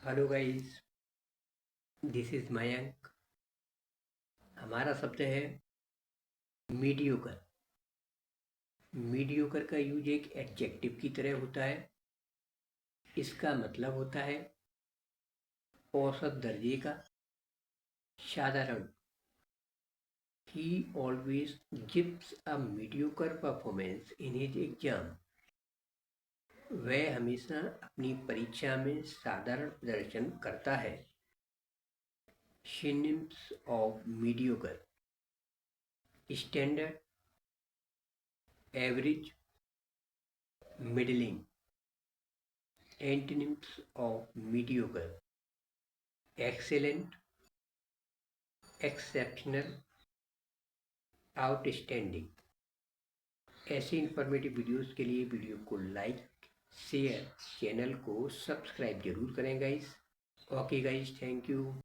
Hello guys, this is Mayank. हमारा शब्द है मीडियोकर। मीडियोकर का यूज एक एडजेक्टिव की तरह होता है। इसका मतलब होता है औसत दर्जे का, साधारण। ही always gives a mediocre performance in his exam. वह हमेशा अपनी परीक्षा में साधारण प्रदर्शन करता है। Synonyms of mediocre: standard, average, middling. Antonyms of mediocre: excellent, exceptional, outstanding। ऐसे इन्फॉर्मेटिव वीडियोस के लिए वीडियो को लाइक, शेयर, चैनल को सब्सक्राइब जरूर करें guys. Okay guys, thank you.